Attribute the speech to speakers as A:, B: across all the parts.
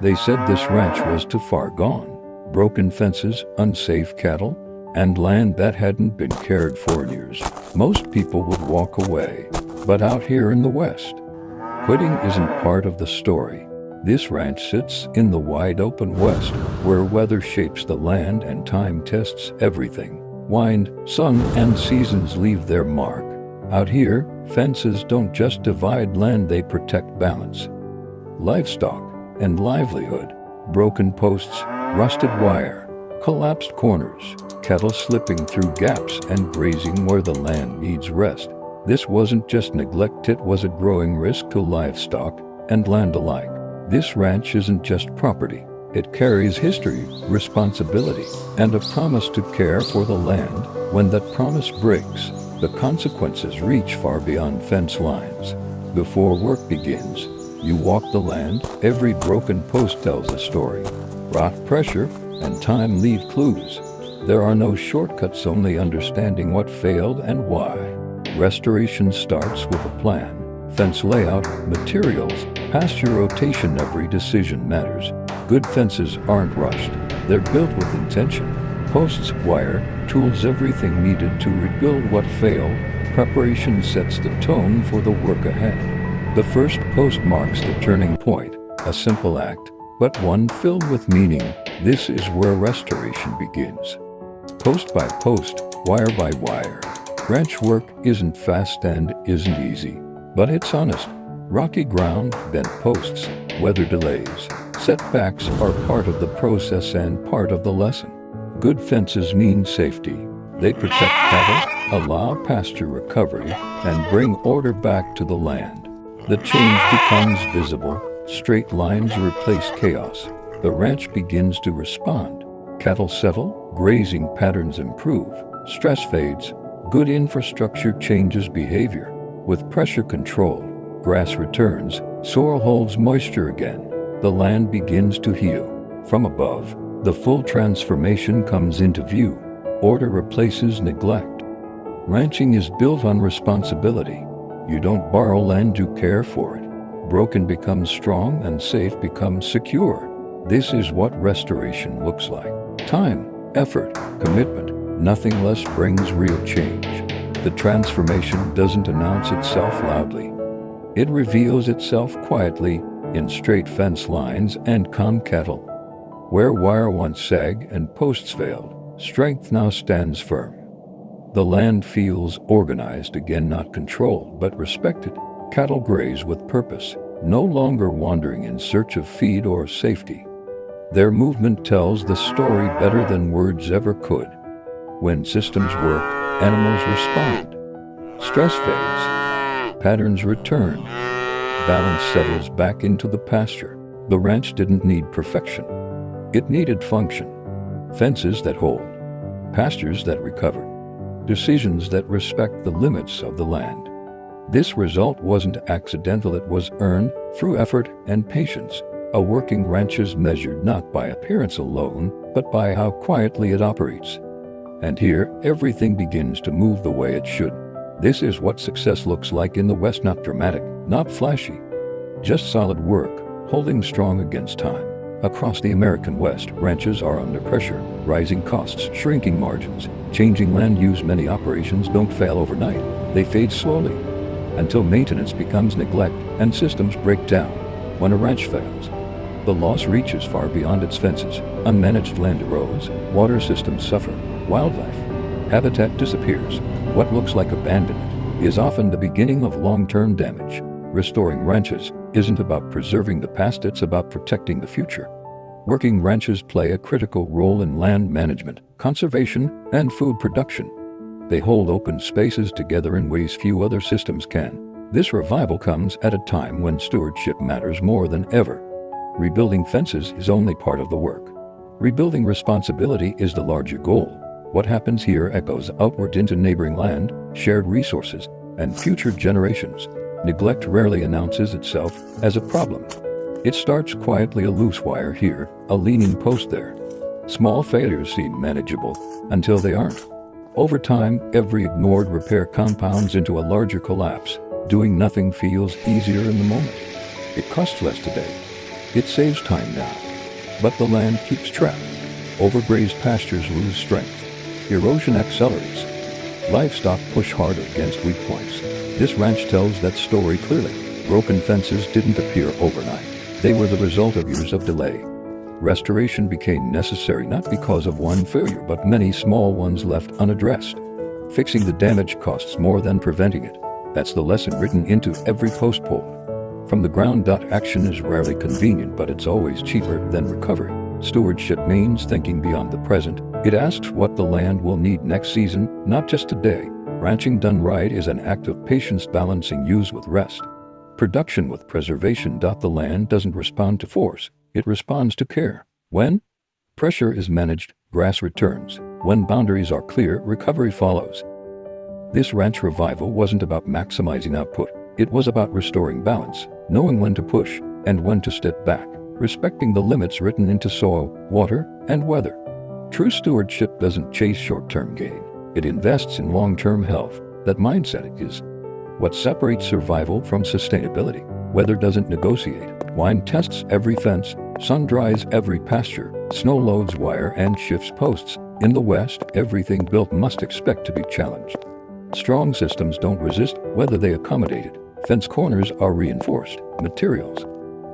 A: They said this ranch was too far gone. Broken fences, unsafe cattle, and land that hadn't been cared for in years. Most people would walk away. But out here in the West, quitting isn't part of the story. This ranch sits in the wide open West, where weather shapes the land and time tests everything. Wind, sun, and seasons leave their mark. Out here, fences don't just divide land, they protect balance, livestock, and livelihood. Broken posts, rusted wire, collapsed corners, cattle slipping through gaps and grazing where the land needs rest. This wasn't just neglect, it was a growing risk to livestock and land alike. This ranch isn't just property. It carries history, responsibility, and a promise to care for the land. When that promise breaks, the consequences reach far beyond fence lines. Before work begins, you walk the land. Every broken post tells a story. Rock pressure and time leave clues. There are no shortcuts, only understanding what failed and why. Restoration starts with a plan. Fence layout, materials, pasture rotation, every decision matters. Good fences aren't rushed. They're built with intention. Posts, wire, tools, everything needed to rebuild what failed. Preparation sets the tone for the work ahead. The first post marks the turning point, a simple act, but one filled with meaning. This is where restoration begins. Post by post, wire by wire. Ranch work isn't fast and isn't easy, but it's honest. Rocky ground, bent posts, weather delays. Setbacks are part of the process and part of the lesson. Good fences mean safety. They protect cattle, allow pasture recovery, and bring order back to the land. The change becomes visible. Straight lines replace chaos. The ranch begins to respond. Cattle settle, grazing patterns improve, stress fades, good infrastructure changes behavior. With pressure control, grass returns, soil holds moisture again. The land begins to heal. From above, the full transformation comes into view. Order replaces neglect. Ranching is built on responsibility. You don't borrow land, you care for it. Broken becomes strong and safe becomes secure. This is what restoration looks like. Time, effort, commitment, nothing less brings real change. The transformation doesn't announce itself loudly. It reveals itself quietly in straight fence lines and calm cattle. Where wire once sagged and posts failed, strength now stands firm. The land feels organized again, not controlled but respected. Cattle graze with purpose, no longer wandering in search of feed or safety. Their movement tells the story better than words ever could. When systems work, animals respond. Stress fades, patterns return, balance settles back into the pasture. The ranch didn't need perfection. It needed function. Fences that hold, pastures that recover, decisions that respect the limits of the land. This result wasn't accidental, it was earned through effort and patience. A working ranch is measured not by appearance alone, but by how quietly it operates. And here, everything begins to move the way it should. This is what success looks like in the West, not dramatic, not flashy. Just solid work, holding strong against time. Across the American West, ranches are under pressure. Rising costs, shrinking margins, changing land use. Many operations don't fail overnight. They fade slowly, until maintenance becomes neglect and systems break down. When a ranch fails, the loss reaches far beyond its fences. Unmanaged land erodes, water systems suffer, wildlife habitat disappears. What looks like abandonment is often the beginning of long-term damage. Restoring ranches isn't about preserving the past, it's about protecting the future. Working ranches play a critical role in land management, conservation, and food production. They hold open spaces together in ways few other systems can. This revival comes at a time when stewardship matters more than ever. Rebuilding fences is only part of the work. Rebuilding responsibility is the larger goal. What happens here echoes outward into neighboring land, shared resources, and future generations. Neglect rarely announces itself as a problem. It starts quietly, a loose wire here, a leaning post there. Small failures seem manageable until they aren't. Over time, every ignored repair compounds into a larger collapse. Doing nothing feels easier in the moment. It costs less today, It saves time now. But the land keeps trapped. Overgrazed pastures lose strength. Erosion accelerates. Livestock push harder against weak points. This ranch tells that story clearly. Broken fences didn't appear overnight. They were the result of years of delay. Restoration became necessary not because of one failure, but many small ones left unaddressed. Fixing the damage costs more than preventing it. That's the lesson written into every post poll. From the ground, action is rarely convenient, but it's always cheaper than recovery. Stewardship means thinking beyond the present. It asks what the land will need next season, not just today. Ranching done right is an act of patience, balancing use with rest. Production with preservation. The land doesn't respond to force, it responds to care. When pressure is managed, grass returns. When boundaries are clear, recovery follows. This ranch revival wasn't about maximizing output, it was about restoring balance, knowing when to push and when to step back, respecting the limits written into soil, water, and weather. True stewardship doesn't chase short-term gain, it invests in long-term health. That mindset is what separates survival from sustainability. Weather doesn't negotiate. Wind tests every fence, sun dries every pasture, snow loads wire and shifts posts. In the West, everything built must expect to be challenged. Strong systems don't resist whether they accommodate it. Fence corners are reinforced. Materials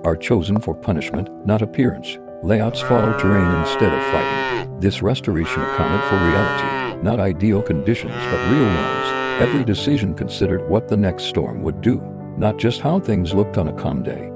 A: are chosen for punishment, not appearance. Layouts follow terrain instead of fighting. This restoration accounted for reality, not ideal conditions, but real ones. Every decision considered what the next storm would do, not just how things looked on a calm day.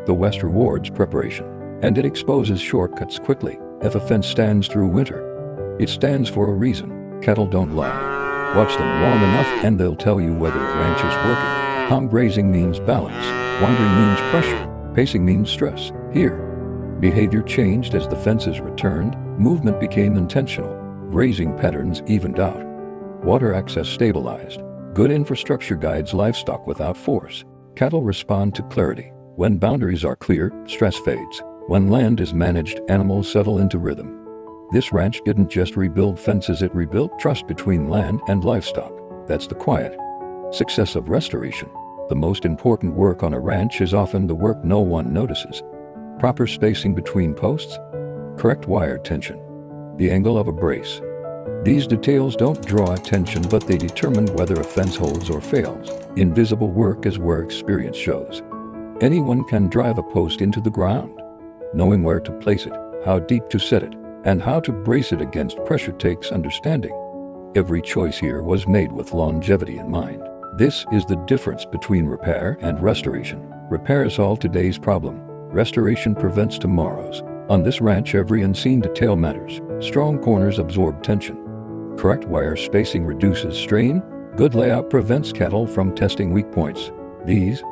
A: The West rewards preparation, and it exposes shortcuts quickly. If a fence stands through winter, it stands for a reason. Cattle don't lie. Watch them long enough and they'll tell you whether a ranch is working. Calm grazing means balance. Wandering means pressure. Pacing means stress. Here, behavior changed as the fences returned. Movement became intentional. Grazing patterns evened out. Water access stabilized. Good infrastructure guides livestock without force. Cattle respond to clarity. When boundaries are clear, stress fades. When land is managed, animals settle into rhythm. This ranch didn't just rebuild fences, it rebuilt trust between land and livestock. That's the quiet success of restoration. The most important work on a ranch is often the work no one notices. Proper spacing between posts, correct wire tension, the angle of a brace. These details don't draw attention, but they determine whether a fence holds or fails. Invisible work is where experience shows. Anyone can drive a post into the ground. Knowing where to place it, how deep to set it, and how to brace it against pressure takes understanding. Every choice here was made with longevity in mind. This is the difference between repair and restoration. Repair solves today's problem. Restoration prevents tomorrow's. On this ranch, every unseen detail matters. Strong corners absorb tension. Correct wire spacing reduces strain. Good layout prevents cattle from testing weak points. These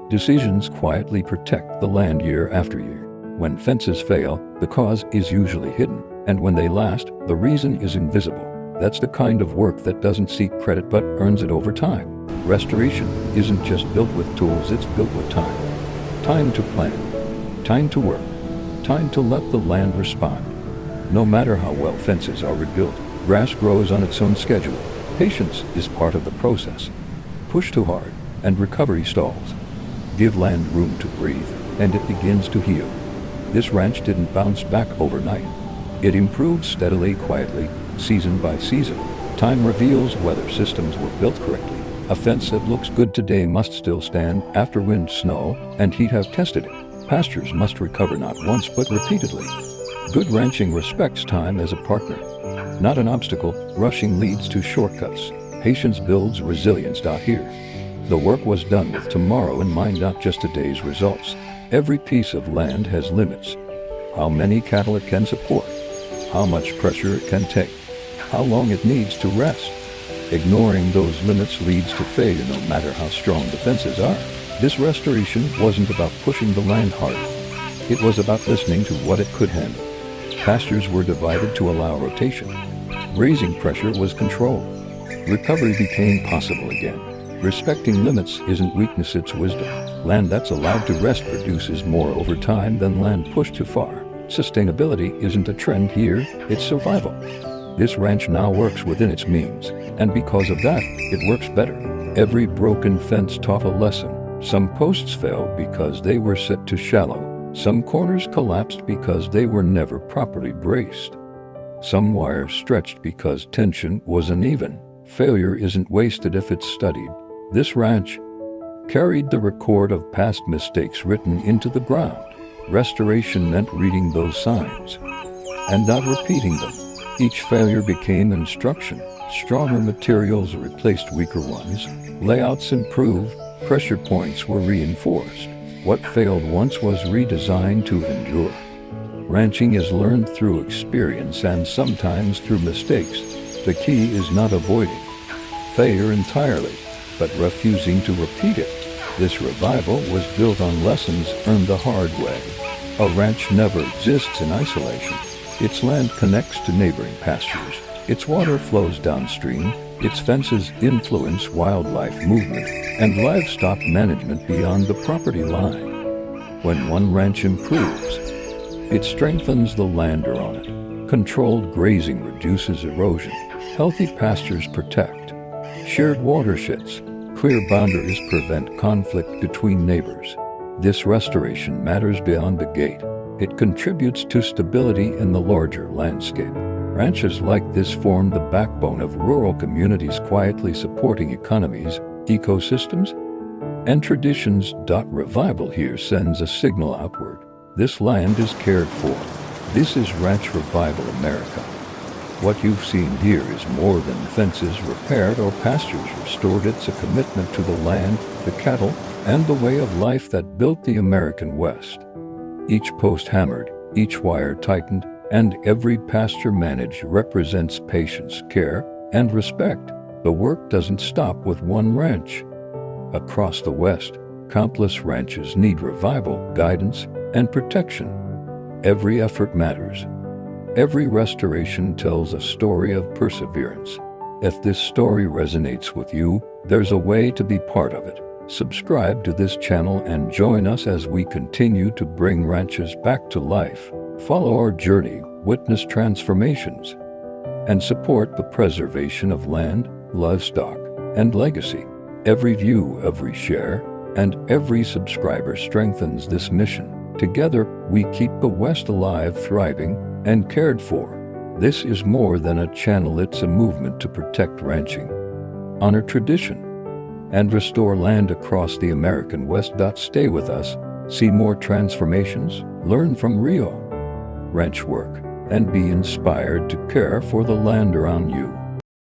A: decisions quietly protect the land year after year. When fences fail, the cause is usually hidden, and when they last, the reason is invisible. That's the kind of work that doesn't seek credit but earns it over time. Restoration isn't just built with tools, it's built with time. Time to plan, time to work, time to let the land respond. No matter how well fences are rebuilt, grass grows on its own schedule. Patience is part of the process. Push too hard, and recovery stalls. Give land room to breathe, and it begins to heal. This ranch didn't bounce back overnight. It improved steadily, quietly, season by season. Time reveals whether systems were built correctly. A fence that looks good today must still stand after wind, snow, and heat have tested it. Pastures must recover not once but repeatedly. Good ranching respects time as a partner, not an obstacle. Rushing leads to shortcuts. Patience builds resilience. Here, the work was done with tomorrow in mind, not just today's results. Every piece of land has limits. How many cattle it can support, how much pressure it can take, how long it needs to rest. Ignoring those limits leads to failure, no matter how strong the fences are. This restoration wasn't about pushing the land harder. It was about listening to what it could handle. Pastures were divided to allow rotation. Grazing pressure was controlled. Recovery became possible again. Respecting limits isn't weakness, it's wisdom. Land that's allowed to rest produces more over time than land pushed too far. Sustainability isn't a trend here, it's survival. This ranch now works within its means, and because of that, it works better. Every broken fence taught a lesson. Some posts failed because they were set too shallow. Some corners collapsed because they were never properly braced. Some wires stretched because tension was uneven. Failure isn't wasted if it's studied. This ranch carried the record of past mistakes written into the ground. Restoration meant reading those signs and not repeating them. Each failure became instruction. Stronger materials replaced weaker ones. Layouts improved. Pressure points were reinforced. What failed once was redesigned to endure. Ranching is learned through experience and sometimes through mistakes. The key is not avoiding failure entirely, but refusing to repeat it. This revival was built on lessons earned the hard way. A ranch never exists in isolation. Its land connects to neighboring pastures. Its water flows downstream. Its fences influence wildlife movement and livestock management beyond the property line. When one ranch improves, it strengthens the lander on it. Controlled grazing reduces erosion. Healthy pastures protect. Shared watersheds, clear boundaries prevent conflict between neighbors. This restoration matters beyond the gate. It contributes to stability in the larger landscape. Ranches like this form the backbone of rural communities, quietly supporting economies, ecosystems, and traditions. Revival here sends a signal outward. This land is cared for. This is Ranch Revival America. What you've seen here is more than fences repaired or pastures restored. It's a commitment to the land, the cattle, and the way of life that built the American West. Each post hammered, each wire tightened, and every pasture managed represents patience, care, and respect. The work doesn't stop with one ranch. Across the West, countless ranches need revival, guidance, and protection. Every effort matters. Every restoration tells a story of perseverance. If this story resonates with you, there's a way to be part of it. Subscribe to this channel and join us as we continue to bring ranches back to life. Follow our journey, witness transformations, and support the preservation of land, livestock, and legacy. Every view, every share, and every subscriber strengthens this mission. Together, we keep the West alive, thriving, and cared for. This is more than a channel, it's a movement to protect ranching, honor tradition, and restore land across the American West. Stay with us, see more transformations, learn from real ranch work, and be inspired to care for the land around you.